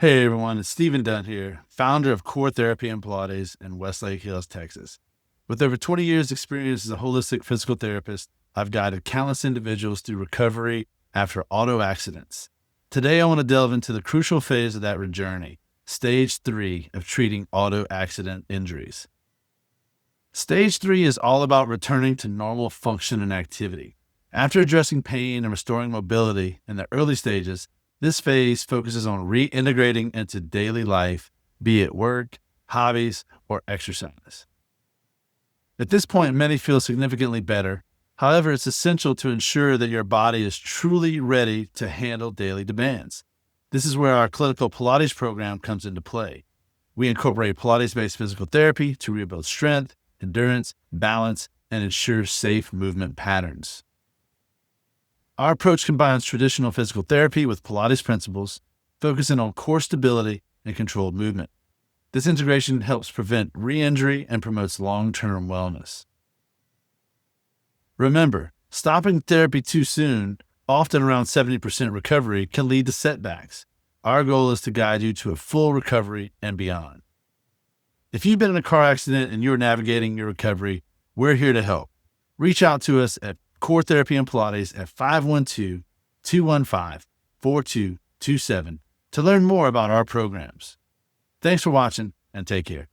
Hey everyone, it's Stephen Dunn here, founder of CORE Therapy and Pilates in Westlake Hills, Texas. With over 20 years' experience as a holistic physical therapist, I've guided countless individuals through recovery after auto accidents. Today, I want to delve into the crucial phase of that journey, stage 3 of treating auto accident injuries. Stage 3 is all about returning to normal function and activity. After addressing pain and restoring mobility in the early stages, this phase focuses on reintegrating into daily life, be it work, hobbies, or exercise. At this point, many feel significantly better. However, it's essential to ensure that your body is truly ready to handle daily demands. This is where our clinical Pilates program comes into play. We incorporate Pilates-based physical therapy to rebuild strength, endurance, balance, and ensure safe movement patterns. Our approach combines traditional physical therapy with Pilates principles, focusing on core stability and controlled movement. This integration helps prevent re-injury and promotes long-term wellness. Remember, stopping therapy too soon, often around 70% recovery, can lead to setbacks. Our goal is to guide you to a full recovery and beyond. If you've been in a car accident and you're navigating your recovery, we're here to help. Reach out to us at CORE Therapy and Pilates at 512-215-4227 to learn more about our programs. Thanks for watching and take care.